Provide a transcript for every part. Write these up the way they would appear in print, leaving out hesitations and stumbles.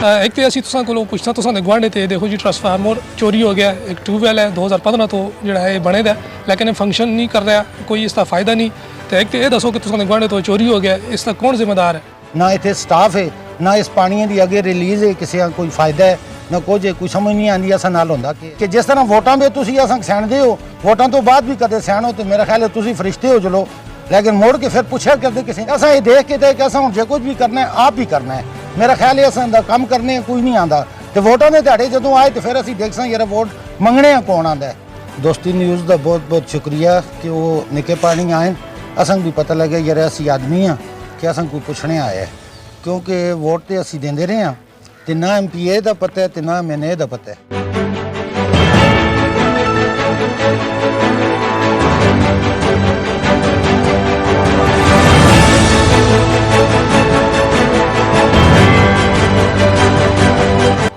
एक तो असी तुसां कोलों पुछना तुसां दे गुआंढे ते देखो जी ट्रांसफार्मर चोरी हो गया, एक ट्यूबवैल है 2015 तो जिहड़ा है बने दा लेकिन फंक्शन नहीं कर रहा, कोई इसका फायदा नहीं। तो एक तो ये दसो कि तुसां दे गुआंढे तो चोरी हो गया, इसका कौन जिम्मेदार है? ना इतने स्टाफ है, ना इस पानी की अगे रिलीज़ है, किसी का कोई फायदा है ना कुछ है, कोई समझ नहीं आती असा नाल होंदा कि जिस तरह वोटां में तुसी असां सैणदे हो, वोटां तो बाद भी कदे सैणो तो मेरा ख्याल है तुसी फरिश्ते हो चलो, लेकिन मोड़ के फिर पूछा करते किसी असा ये देख के कि असा जो कुछ भी करना है आप ही करना है। मेरा ख्याल है असा काम करने कोई नहीं आता, तो वोटां के ध्याड़े जो आए तो फिर असीं देख सा यार वोट मंगने कौन आता है। दोस्ती न्यूज़ का बहुत बहुत शुक्रिया कि वो निके पानी आए, असां भी पता लगे यार असी आदमी हाँ कि असां कोई पुछने आया है, क्योंकि वोट तो असी देंदे रहे हैं तो ना MPA का पता है तो ना MNA का पता है।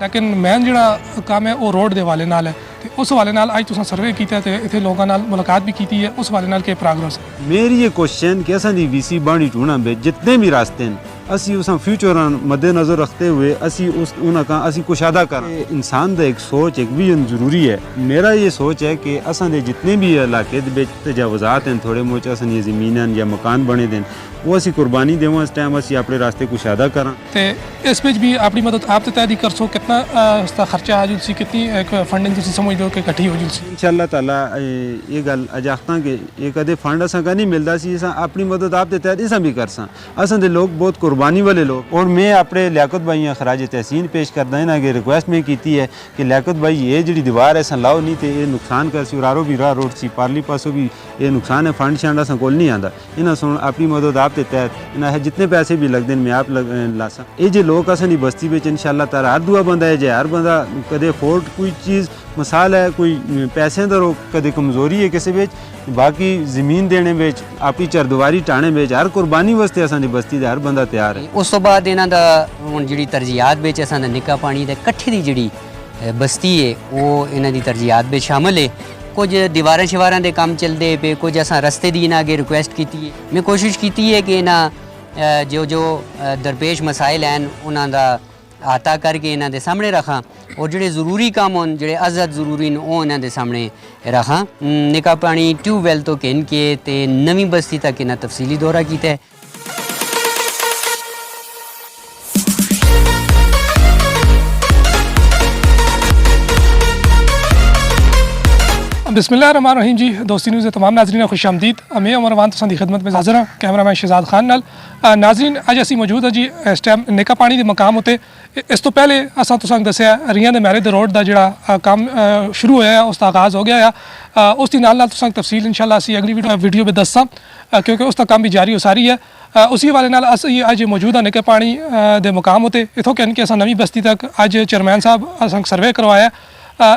लेकिन मेन जिहड़ा काम है वो रोड के हवाले नाल है, तो उस हवाले नाल अज तुसां सर्वे कीता ते इत्थे लोकां नाल मुलाकात भी की है, उस हवाले नाल के प्रोग्रेस है? मेरी ये क्वेश्चन कि असां दी VC बाणी टूणा में जितने भी रास्ते हैं असी उस फ्यूचर मद्देनज़र रखते हुए असी उस उनका असी कुशादा कर इंसान का एक सोच एक विजन जरूरी है। मेरा ये सोच है कि असां दे जितने भी इलाके तजावुज़ात हैं थोड़े मुच असां ये ज़मीन या मकान बने दें वो असी कुर्बानी देव इस टाइम असी अपने रास्ते कुशादा करा। तो इस विच भी अपनी मदद आप तो तैयारी कर सो कितना इसका खर्चा आ जुलसी, कितनी एक फंडिंग तुसीं समझ लो कि इकट्ठी हो जुलसी? इंशाअल्लाह ताला ये गल अज आखता कि ये कदे फंड असां का नहीं मिलता सी, असां अपनी मदद आप तैयारी असां भी कर सा। असां दे लोग बहुत कुर्बानी वाले लोग, और मैं अपने लियाकत भाई खराज तहसीन पेश करदा इन्हां अगे रिक्वेस्ट में की है कि लियाकत भाई ये जी दीवार है असां लाओ नहीं तो ये नुकसान कर सी, और भी राह रोड सी पारली पासों भी ये नुकसान है, फंड शंड असां कोल नहीं आंदा। इन्हां सुन अपनी मदद आप ते तहत इन्हां जितने पैसे भी लगदे मैं आप ला सा। ये जो लोग असां दी बस्ती विच इंशाअल्लाह ताला हर दुआ बंदा है जे हर बंदा कदे अफोर्ड कोई चीज़ मसाल है, कोई पैसे दा रो कदे कमजोरी है किसी विच, बाकी ज़मीन देने विच अपनी चरदुआरी टाने विच हर कुर्बानी वास्ते असां दी बस्ती दा हर बंदा तैयार है। उस तो बाद इन्हां दा हुण जिहड़ी तरजीहात विच असां दा निक्का पानी दे कट्ठे दी जिहड़ी बस्ती है वो इन्हां दी तरजीहात विच शामिल है। कुछ दीवारां शिवारां दे काम चलदे पे, कुछ असां रस्ते दी इन्हां अगे रिक्वेस्ट कीती है। मैं कोशिश कीती है कि इन्हां जो दरपेश मसाइल हैं उन्हां दा आता करके इन्हां दे सामने रखां, और जिहड़े ज़रूरी काम होन जिहड़े अज़द ज़रूरी न वो इन्हां दे सामने रखां। निका पानी ट्यूबवैल तो किन के ते नवीं बस्ती तक इन्हां तफसीली दौरा कीता है। बिस्मिल्लाहिर्रहमानिर्रहीम जी, दोस्ती न्यूज़ तमाम नाजरीन खुश आमदीद। मैं उमर वान तुसां दी खिदमत में हाज़िर हाँ, कैमरामैन शहजाद खान नाल। नाजरीन अज असी मौजूद है जी इस टाइम निका पानी के मकाम उत्ते। इस तो पहले असां तुसां दस्सिया रियां दे मैरे दे रोड का जिहड़ा काम शुरू होया है उसका आगाज़ हो गया है। उसकी नाल तुसां तफसील इंशाअल्लाह असी अगली वीडियो में दस्सां, क्योंकि उसका काम भी जारी हो सारी है। उसी हवाले नाल असी अज मौजूद है निके पानी दे मकाम उत्ते। इत्थों कहन कि असां नवीं बस्ती तक अज चेयरमैन साहब असां सर्वे करवाया,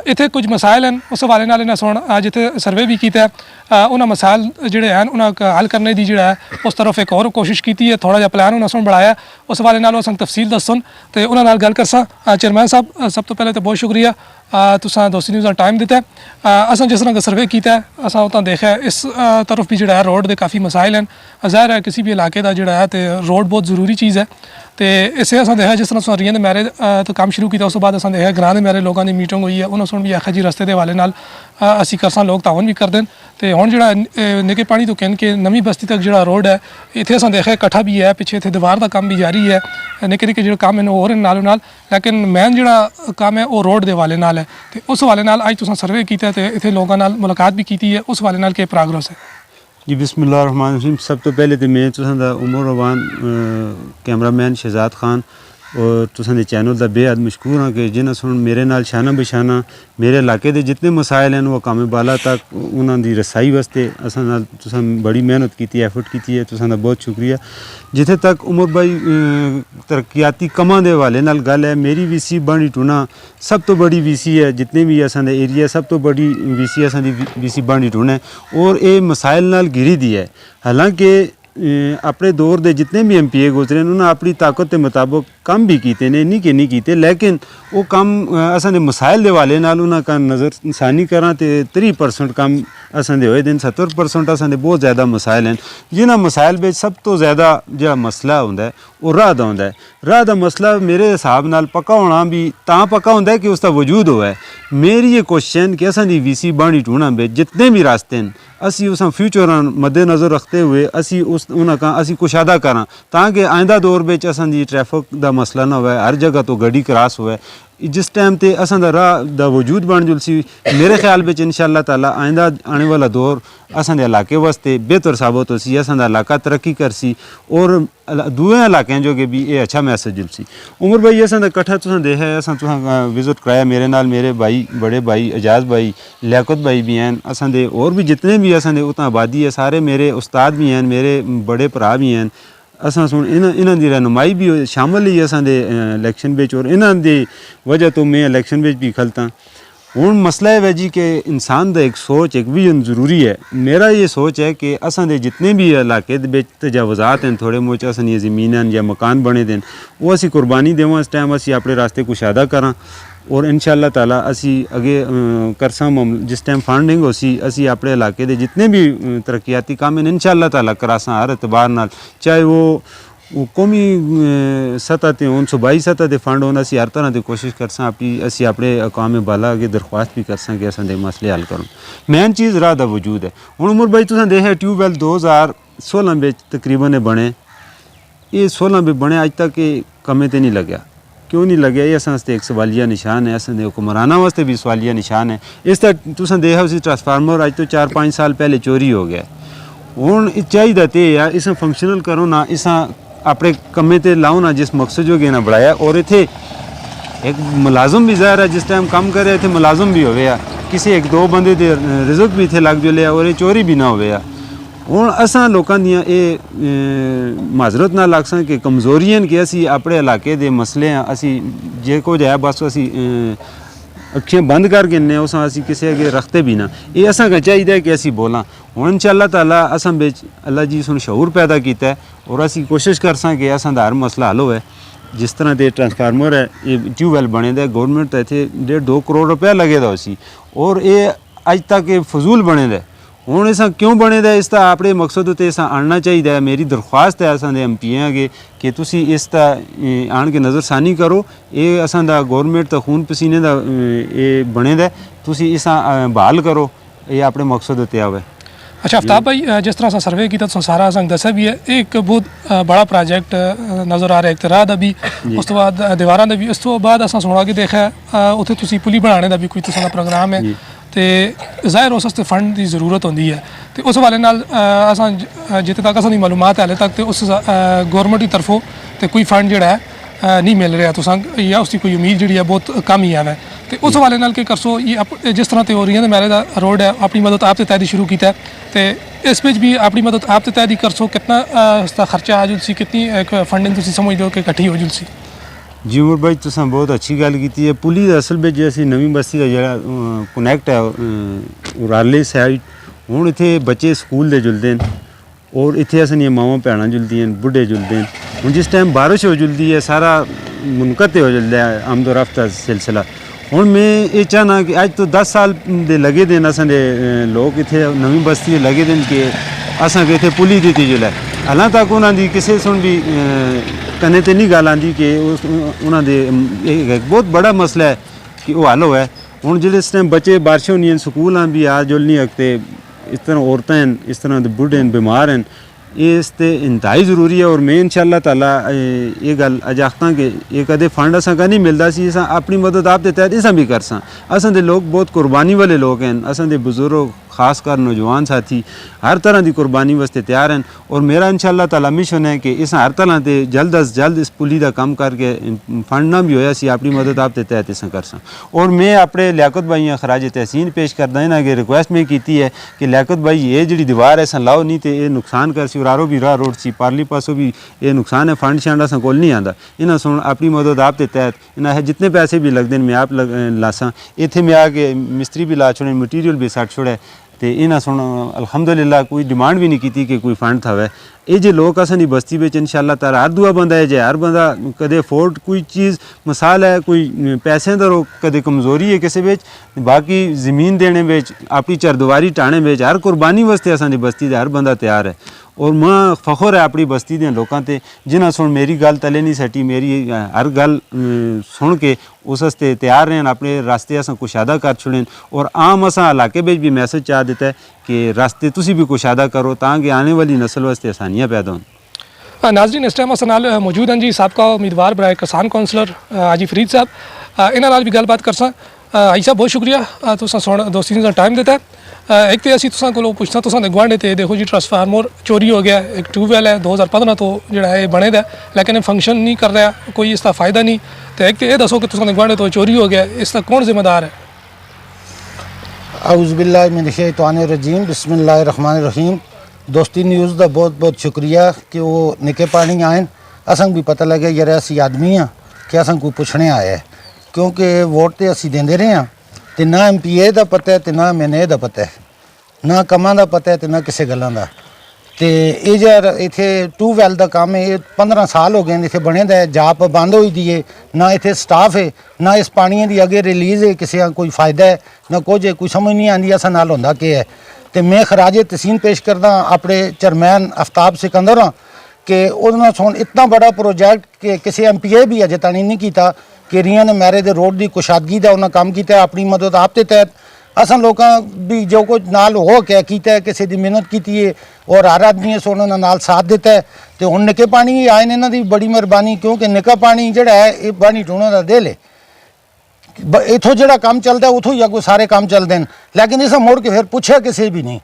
इत्थे कुछ मसाइल हैं उस हवाले नाल इन्हां सुन अज इत्थे सर्वे भी कीता है। उन्हां मसाइल जिहड़े हैं उन्हां हल करने दी जिहड़ा है उस तरफ एक और कोशिश की है, थोड़ा जिहा प्लान उन्हां सुन बढ़ाया, उस हवाले नाल असां तफसील दस्सन ते उन्हां नाल गल करसां। चेयरमैन साहब सब तो पहले तो बहुत शुक्रिया तुसां दोस्ती न्यूज़ दा टाइम दिता है। असां जिस तरह का सर्वे कीता है असां उतां देखा है इस तरफ भी जिहड़ा है रोड दे काफ़ी मसाइल हैं। ज़ाहिर है किसी भी इलाके का जिहड़ा है तो रोड बहुत ज़रूरी चीज़ है, तो इसे असां देखा जिस तरह तुसां रियां दे मैरे तो काम शुरू किया, उस बाद असां देखा ग्रां दे मैरे लोगों की मीटिंग हुई है, उन्होंने सुन भी आखिया जी रस्ते के हवाले नाल असी करसां, लोग तावन भी करते हैं। तो हुण जिहड़ा निके पानी तो कहन के नवीं बस्ती तक जिहड़ा रोड है इत्थे असां देखा कट्ठा भी है, पिछे इत्थे दीवार का काम भी जारी है, निके निके जिहड़े काम हैं हो रहे नालों नाल, लेकिन मेन जिहड़ा काम है वो रोड के हवाले नाल है। तो उस हवाले नाल अज तुसां सर्वे कीता ते इत्थे लोगों नाल मुलाकात भी की है, उस हवाले नाल के प्रोग्रेस है? जी बिस्मिल्लाहिर्रहमानिर्रहीम। सब तो पहले तो मैं तुसां दा उमर रवान कैमरामैन शहजाद खान और तुसां दे चैनल दा बेहद मशहूर हाँ कि जिन्हां सुन मेरे नाल शाना बशाना मेरे इलाके दे जितने मसाइल हैं वो काम बाला तक उन्हां दी रसाई वास्ते असां नाल तुसां बड़ी मेहनत की एफर्ट की है, तुसां दा बहुत शुक्रिया। जिथे तक उमर भाई तरक्याती कमां दे हवाले नाल गल है, मेरी VC बाणी टूना सब तो बड़ी VC है, जितने भी असां दे एरिया सब तो बड़ी VC असां दी VC बाणी टूना है, और ये मसाइल नाल घिरी दी है। हालांकि अपने दौर के जितने भी MPA गुजरे उन्होंने अपनी ताकत के मुताबिक ਕੰਮ ਵੀ ਕੀਤੇ ਨੇ, ਨਹੀਂ ਕਿ ਨਹੀਂ ਕੀਤੇ, ਲੇਕਿਨ ਉਹ ਕੰਮ ਅਸਾਂ ਦੇ ਮਸਾਇਲ ਦੇ ਹਵਾਲੇ ਨਾਲ ਉਹਨਾਂ ਦਾ ਨਜ਼ਰਸਾਨੀ ਕਰਾਂ ਤੇ 30% ਕੰਮ ਅਸਾਂ ਦੇ ਹੋਏ ਦਿਨ, 70% ਅਸਾਂ ਦੇ ਬਹੁਤ ਜ਼ਿਆਦਾ ਮਸਾਇਲ ਹਨ। ਜਿਨ੍ਹਾਂ ਮਸਾਇਲ ਵਿੱਚ ਸਭ ਤੋਂ ਜ਼ਿਆਦਾ ਜਿਹੜਾ ਮਸਲਾ ਹੁੰਦਾ ਉਹ ਰਾਹ ਦਾ ਹੁੰਦਾ ਹੈ। ਰਾਹ ਦਾ ਮਸਲਾ ਮੇਰੇ ਹਿਸਾਬ ਨਾਲ ਪੱਕਾ ਹੋਣਾ ਵੀ ਤਾਂ ਪੱਕਾ ਹੁੰਦਾ ਕਿ ਉਸ ਦਾ ਵਜੂਦ ਹੋਵੇ। ਮੇਰੀ ਇਹ क्वेश्चन कि असां दी वीसी बाणी टूणा में जितने भी रास्ते हैं असी उस फ्यूचर मद्देनज़र रखते हुए असी उस उन्हां का असी कुशादा करा ताकि आइंदा दौर में असां दी ट्रैफिक का मसला ना होवे, हर जगह तो गड्डी क्रॉस होवे। जिस टाइम ते असां दा राह दा वजूद बन जुलसी, मेरे ख्याल में इंशाअल्लाह ताला आइंदा आने वाला दौर असां दे इलाके वास्ते बेहतर साबित होसी, असां दा इलाका तरक्की करसी और दूए इलाके जो कि भी ये अच्छा मैसेज जुलसी। उमर भाई असां दा कट्ठा तुसां देखा है, असां तुसां विजिट कराया मेरे नाल, मेरे भाई बड़े भाई एजाज भाई लियाकत भाई भी हैं, असां दे और भी जितने भी असां दे उतना आबादी है, सारे मेरे उस्ताद भी हैं, मेरे बड़े भरा भी हैं। असां सुन इन्हां दी रहनुमाई भी शामिल ही असां दे इलैक्शन विच और इन्हां दी वजह तो मैं इलैक्शन विच भी खलता। हुण मसला है जी कि इंसान दा एक सोच एक विजन ज़रूरी है। मेरा ये सोच है कि असां दे जितने भी इलाके दे विच तजावुज़ात हैं, थोड़े मोच असां दी ज़मीनां या मकान बने दे वो असी कुर्बानी देवां, इस टाइम असी अपने रास्ते कुशादा करां और इंशाअल्लाह ताला असी अगे करसां। जिस टाइम फंडिंग होसी असी अपने इलाके दे जितने भी तरक्याती काम हैं इंशाअल्लाह ताला करासां हर एतबार नाल, चाहे वो कौमी सतह ते होन, सूबाई सतह ते फंड होन, असी हर तरह की कोशिश करसां। असी अपने अकाम बाला अगे दरख्वास्त भी करसां कि असां दे मसले हल करो। मेन चीज़ राह दा वजूद है। हुण उमर भाई तुसां देखिया ट्यूबवैल 2016 में तकरीबन बने, ये 16 में बने अज तक कमे ते नहीं लग्या। क्यों नहीं लगे? ये असां एक सवालिया निशान है, असां दे हुक्मराना वास्ते भी सवालिया निशान है। इस तरह तुसां देखा उसी ट्रांसफार्मर अज तो 4-5 साल पहले चोरी हो गया। हुण चाहिए ते या इस फंक्शनल करो ना, इस अपने कम्मे ते लाओ ना जिस मकसद जो ना बढ़ाया। और इत्थे एक मुलाजम भी ज़ाहिर है जिस टाइम काम करे इत्थे मुलाजम भी होवे आ, किसी 1-2 बंदे दे रिज़क भी इत्थे लग जुले और ये चोरी भी ना होवे आ। हुण असां लोकां दियां ये माजरत ना आखसां कि कमज़ोरियां कि असी अपने इलाके दे मसले असी जे कुछ है बस असी अखियां बंद कर गिनने उस असी किसी अगे रखते भी ना। ये असां का चाहिए कि असी बोलां। हुण इंशाअल्लाह ताला असां बिच अल्लाह जी सुन शऊर पैदा कीता है और असी कोशिश करसां कि असां दा हर मसला हल होवे। जिस तरह के ट्रांसफार्मर है, ये ट्यूबवैल बने दे, गौरमेंट तो इतने 1.5-2 करोड़ रुपया लगे दा उसी और ये अज तक ये फजूल बने दे। हुण इस क्यों बने दे, इसका अपने मकसद उत्ते इस आना चाहिए। मेरी दरख्वास्त है असां दे MP अगे कि तुसी इसका आन के नज़रसानी करो। ये असां दा गौरमेंट दा खून पसीने दा ये बने दे, तुसी इस बहाल करो, ये अपने मकसद उत्ते आवे। अच्छा आफ्ताब भाई, जिस तरह से सर्वे किया तो सारा असें दस्या भी है, एक बहुत बड़ा प्रोजेक्ट नज़र आ रहा है। एक तो राह दा भी, उस तो बाद दीवारां दा भी, उस तो बाद असां सुना के देखा उत्थे तुसी पुली बनाने दा भी कोई तुसां दा प्रोग्राम है तो ज़ाहिर उस वास्ते फंड की जरूरत होंदी है। तो उस हवाले नाल असां जित्थे तक असां दी मालूमात है हाले तक तो उस गौरमेंट की तरफों तो कोई फंड जिहड़ा है नहीं मिल रहा तुसां, या उसकी कोई उम्मीद जिहड़ी है बहुत कम ही है। तो उस हवाले नाल के करसो ये जिस तरह ते हो रही है मैले दा रोड है, अपनी मदद आप तैयारी शुरू किया है तो इस विच भी अपनी मदद आप तैयारी करसो, कितना इसका खर्चा आ जुलसी, कितनी एक फंडिंग तुसीं समझ दो कि इकट्ठी हो जुलसी? जी उमर भाई तुसां बहुत अच्छी गल की है। पुली असल में जो असी नवी बस्ती का जो कनैक्ट है उराले साइड, हुण इत्थे बच्चे स्कूल दे जुलदे न और इत्थे असां मावां भैणां जुलदियां न, बुढ़े जुलदे न। हुण जिस टाइम बारिश हो जुलदी है सारा मुनक़ते हो जुलदा है आमदोरफ्त का सिलसिला। हुण मैं ये चाहना कि अज तो 10 साल दे लगे दे असां दे लोग इत्थे नवी बस्ती लगे दे कि असां इत्थे पुली दित्ती जुले। हालां तक उन्हां दी किसे सुन भी कन्ने ते नहीं गल आंदी कि उन्हां दे एक बहुत बड़ा मसला है कि वो हल होवे। हुण जिस टाइम बच्चे बारिश होनी स्कूल भी आ जुल नहीं सकते, इस तरह औरतें हैं, इस तरह दे बुढ़े हैं, बीमार हैं, ये इसते इंतहाई ज़रूरी है। और मैं इंशाअल्लाह ताला ये गल अज आखता कि ये कदे फंड असां का नहीं मिलता सी, असां अपनी मदद आप दे तहत असां भी करसां। असां दे लोग बहुत कुर्बानी वाले लोग हैं, असां दे बुजुर्ग खासकर नौजवान साथी हर तरह की कुर्बानी वास्ते तैयार हैं। और मेरा इंशाअल्लाह ताला मिशन है कि इस हर तरह से जल्द अज जल्द इस पुली का काम करके फंड ना भी होया सी अपनी मदद आप दे तहत असां करसां। और मैं अपने लियाकत भाई खराज तहसीन पेश करदा इन्हां अगे रिक्वेस्ट में की है कि लियाकत भाई ये जी दीवार है लाओ नहीं तो ये नुकसान कर सी। उरारो भी राह रोड सी, पारली पासों भी ये नुकसान है, फंड शंड असां कोल नहीं आंदा। इन्हां सुन अपनी मदद आप दे तहत इन्हां जितने पैसे भी लगते हैं मैं आप लासां। इत्थे मैं आके मिस्त्री भी ला छोड़े, मटीरियल भी सट छोड़े तो इन्हें सुन अल्हम्दुलिल्लाह कोई डिमांड भी नहीं की कि कोई फंड था। ਇਹ ਜੇ ਲੋਕ ਅਸਾਂ ਦੀ ਬਸਤੀ ਵਿੱਚ ਇਨਸ਼ਾਅੱਲਾ ਤਾਲਾ ਹਰ ਦੁਆ ਬੰਦਾ ਹੈ ਜੇ ਹਰ ਬੰਦਾ ਕਦੇ ਅਫੋਰਡ ਕੋਈ ਚੀਜ਼ ਮਿਸਾਲ ਹੈ ਕੋਈ ਪੈਸੇ ਦਾ ਕਦੇ ਕਮਜ਼ੋਰੀ ਹੈ ਕਿਸੇ ਵਿੱਚ ਬਾਕੀ ਜ਼ਮੀਨ ਦੇਣੇ ਵਿੱਚ ਆਪਣੀ ਚਰਦੁਆਰੀ ਟਾਣੇ ਵਿੱਚ ਹਰ ਕੁਰਬਾਨੀ ਵਾਸਤੇ ਅਸਾਂ ਦੀ ਬਸਤੀ ਦਾ ਹਰ ਬੰਦਾ ਤਿਆਰ ਹੈ ਔਰ ਮੈਂ ਫਖਰ ਹੈ ਆਪਣੀ ਬਸਤੀ ਦੇ ਲੋਕਾਂ ਤੇ ਜਿਨ੍ਹਾਂ ਸੁਣ ਮੇਰੀ ਗੱਲ ਤਲੇ ਨਹੀਂ ਸਟੀ ਮੇਰੀ ਹਰ ਗੱਲ ਸੁਣ ਕੇ ਉਸ ਵਾਸਤੇ ਤਿਆਰ ਰਹਿਣ ਆਪਣੇ ਰਸਤੇ ਅਸਾਂ ਕੁਸ਼ਾਦਾ ਕਰ ਛੁੜਨ ਔਰ ਆਮ ਅਸਾਂ ਇਲਾਕੇ ਵਿੱਚ ਵੀ ਮੈਸੇਜ ਚਾਹ ਦਿੱਤਾ ਹੈ ਕਿ ਰਸਤੇ ਤੁਸੀਂ ਵੀ ਕੁਸ਼ਾਦਾ ਕਰੋ ਤਾਂ ਕਿ ਆने वाली नस्ल वास्ते आसानियाँ पैदा हों। नाजरीन इस टाइम अस नाल मौजूद हैं जी सबका उम्मीदवार बराए किसान कौंसलर हाजी फरीद साहब इन्हां नाल भी गलबात करसां हाजी साहब बहुत शुक्रिया तुसां सुन दोस्ती दा टाइम दिता एक तो असीं तुसां कोलों पुछना तुसां दे गुआंढे ते देखो जी ट्रांसफार्मर चोरी हो गया एक ट्यूबवैल है 2015 तो जिहड़ा है बने दा लेकिन फंक्शन नहीं कर रहा कोई इसका फायदा नहीं तो एक तो ये दसो कि तुसां दे गुआंढे तो चोरी हो गया इसका कौन जिम्मेदार है? आउज़ुबिल्लाहि मिनश्शैतानिर्रजीम बिस्मिल्लाहिर्रहमानिर्रहीम। दोस्ती न्यूज़ का बहुत बहुत शुक्रिया कि वो निके पानी आए असन भी पता लगे यार असी आदमी हाँ कि असन कोई पुछने आया है क्योंकि वोट तो असी देंदे रहे हैं तो ना MPA का पता है तो ना MNA का पता है ना कमां का पता है तो ना किसी गल्लां दा तो ये यार इत्थे ट्यूबवैल का काम है 15 साल हो गए इत्थे बने दा जाप बंद हुई दी है ना इत्थे स्टाफ है ना इस पानी की अगे रिलीज़ है किसी का कोई फायदा है ना कुछ है कोई समझ नहीं आती असा नाल होंदा क्या है तो मैं खराज तहसीन पेश करदा अपने चेयरमैन आफ्ताब सिकंदर हाँ कि उन्होंने सुन इतना बड़ा प्रोजेक्ट कि किसी MPA भी अजे तक नहीं किया कि रियां ने मैरे दे रोड की कुशादगी का उन्हें काम किया अपनी मदद आप के तहत असन लोगों भी जो कुछ नाल हो क्या किया है किसी की मेहनत की है और हर आदमी से उन्होंने नाल साथ दिता है तो हुण निके पानी आए ने इन्हां दी बड़ी मेहरबानी क्योंकि निका पानी जिहड़ा है ये पानी टूणा दा दिल है इथों जिहड़ा काम चलता है उथों ही अगों सारे काम चलते हैं लेकिन इस मुड़ के फिर पूछा किसी भी नहीं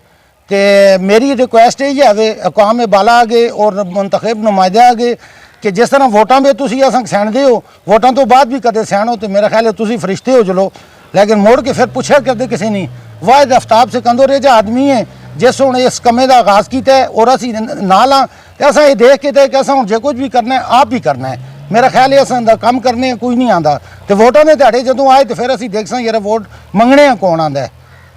तो मेरी रिक्वेस्ट यही है अकाम बाला आगे और मुंतखब नुमाइंदे आगे कि जिस तरह वोटां में तुसीं असां सैणदे हो वोटां तो बाद भी कदे सैणो तो मेरा ख्याल है तुसीं फरिश्ते हो चलो लेकिन मुड़ के फिर पूछा करते किसी नहीं वाहिद आफ्ताब सिकंदर जो आदमी है जिस हुण इस कमे का आगाज़ किया है और असीं नाल हाँ तो असां ये देख के कि असां हुण जे कुछ भी करना है आप ही करना है मेरा ख्याल है असां दा काम करने कोई नहीं आंदा तो वोटां दे ध्याड़े जदों आए तो फिर असीं देख यार वोट मंगने कौन आंदा है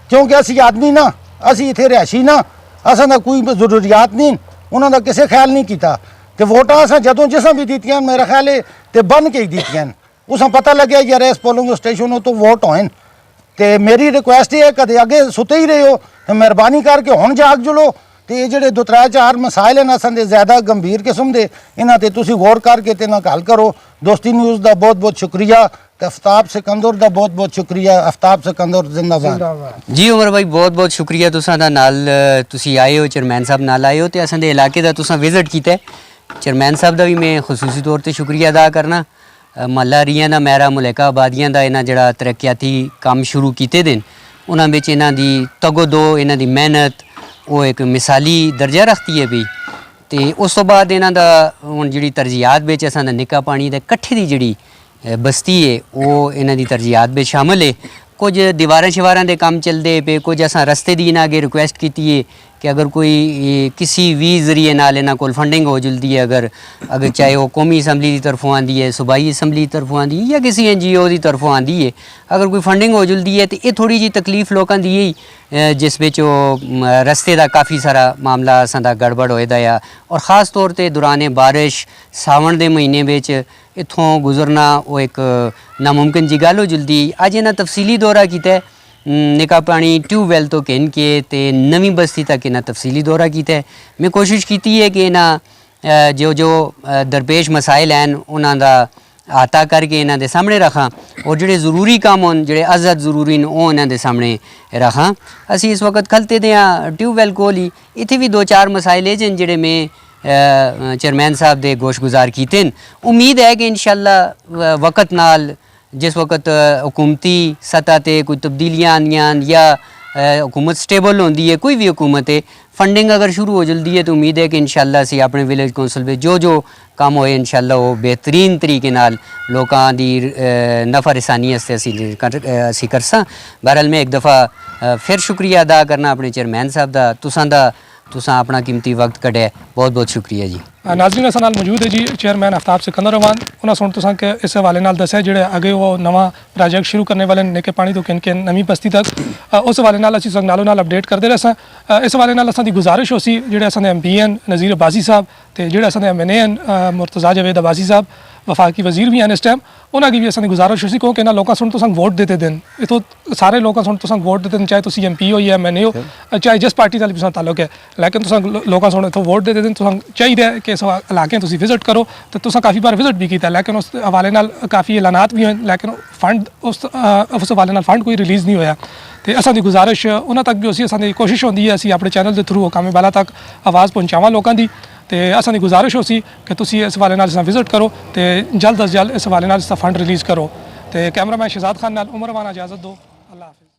क्योंकि असीं आदमी ना असीं इत्थे रिहायशी ना असां दा कोई जरूरियात नहीं उन्हां दा किसे ख्याल नहीं किया तो वोटां असां जदों जिसां भी दित्तियां मेरा ख्याल है तो बन के ही दित्तियां उसां पता लग्या यार इस पोलिंग स्टेशन तो वोट होए तो मेरी रिक्वेस्ट है कदे अगे सुते ही रहे हो तो मेहरबानी करके हुण जाग जुलो तो ये जो 2-3-4 मसाइल हैं असन दे ज़्यादा गंभीर किस्म के इन्हां ते तुसीं गौर करके ते इन्हां हल करो। दोस्ती न्यूज़ का बहुत बहुत शुक्रिया तो आफ्ताब सिकंदर का बहुत बहुत शुक्रिया आफ्ताब सिकंदर जिंदाबाद। जी उमर भाई बहुत बहुत शुक्रिया तुसां दा नाल तुसीं आए हो चेयरमैन साहब नाल आए हो तो असां दे इलाके दा तुसां विजिट कीता है चेयरमैन साहब का भी मैं खसूसी तौर पर शुक्रिया अदा करना महला रियां दा मैरा मुलैका आबादियां दा इन्हां जिहड़ा तरक्याती काम शुरू कीते दे उन्हां विच इन्हां दी तगोदो इन्हां दी मेहनत वो एक मिसाली दर्जा रखती है भी तो उस तो बाद इन्हां दा हुण जिहड़ी तरजीहात विच असां दा निक्का पानी दे कट्ठे दी जिहड़ी बस्ती है वो इन्हां दी तरजीहात विच शामिल है कुछ दीवारां शिवारां दे काम चलदे पे कुछ असां रस्ते दी इन्हां अगे रिक्वेस्ट कीती है कि अगर कोई किसी भी जरिए नाल इन्हां कोल फंडिंग हो जुलदी है अगर चाहे वो कौमी असैम्बली की तरफों आंदी है सूबाई असैम्बली की तरफों आंदी है या किसी NGO की तरफों आंदी है अगर कोई फंडिंग हो जुलदी है तो ये थोड़ी जी तकलीफ लोगों दी ही जिस विच रस्ते का काफ़ी सारा मामला असां दा गड़बड़ होए दा आ और ख़ास तौर पर दौरान बारिश सावन के महीने में इत्थों गुजरना वो एक नामुमकिन जी गल हो जुलदी अज इन्हां तफसीली दौरा कीता निका पानी ट्यूबवैल तो कहन के ते नवी बस्ती तक इन्हां तफसीली दौरा कीता है मैं कोशिश की है कि इन्हां जो दरपेश मसाइल हैं उन्हां दा आता करके इन्हां दे सामने रखां और जिहड़े ज़रूरी काम होन जिहड़े अज़द ज़रूरी न वो इन्हां दे सामने रखां असीं इस वक्त खलते दे ट्यूबवैल कोल ही इत्थे भी 2-4 मसाइल है जिहड़े मैं चेयरमैन साहब दे गोशगुजार कीते उम्मीद है कि इंशाअल्लाह वक्त नाल जिस वक्त हुकूमती सतह ते कोई तब्दीलियां आंदियां या हुकूमत स्टेबल होंदी है कोई भी हुकूमत है फंडिंग अगर शुरू हो जल्दी है तो उम्मीद है कि इंशाअल्लाह असीं अपने विलेज कौंसल में जो काम होए इंशाअल्लाह वो बेहतरीन तरीके नाल लोकां दी नफ़ा रसानी वास्ते असीं करसां। बहरहाल मैं एक दफ़ा फिर शुक्रिया अदा करना अपने चेयरमैन साहब दा तुसां दा तुसां अपना कीमती वक्त कढ़िया, बहुत बहुत शुक्रिया जी। नाज़रीन असां नाल मौजूद है जी चेयरमैन आफ्ताब सिकंदर रहमान। उन्होंने सुन तुसां के इस हवाले नाल दस्सिया जेह्ड़े अगे वो नवा प्रोजेक्ट शुरू करने वाले निक्के पानी तो किन किन नवी बस्ती तक उस हवाले नाल असीं तुसां नालों नाल अपडेट करते रहे। इस हवाले नाल असां दी गुजारिश होसी जेह्ड़े असां दे MP एन नज़ीर अब्बासी साहब ते जेह्ड़े असां दे MNA एन मुर्तज़ा जावेद अब्बासी साहब वफाकी वजीर भी हैं इस टाइम, उन्होंने भी असां दी गुजारिश होसी क्योंकि इन्हां लोकां सुन तुसां वोट देते दिन इत्थों सारे लोकां सुन तुसां वोट देते दिन, चाहे तुसीं MP हो या MNA हो, चाहे जिस पार्टी नाल भी तुसां ताल्लुक है, लेकिन तुसां लोकां सुन इत्थों वोट देते दिन तुसां चाहिए कि इस इलाके तुसीं विजिट करो। तो तुसां काफ़ी बार विजिट भी किया, लेकिन उस हवाले नाल काफ़ी ऐलानात भी होए, लेकिन फंड उस हवाले नाल फंड कोई रिलीज़ नहीं होया। तो असां दी गुजारिश उन्हां तक भी होसी, असां दी कोशिश होंदी है असीं अपने चैनल के थ्रू कामे बाला तक आवाज़ पहुँचावां लोकां दी। तो असां दी गुजारिश होसी कि तुसीं इस हवाले नाल विजिट करो तो जल्द अज जल्द इस हवाले नाल इसका फंड रिलीज़ करो। तो कैमरामैन शहजाद खान नाल उमर रवाना इजाज़त दो। अल्लाह हाफिज़।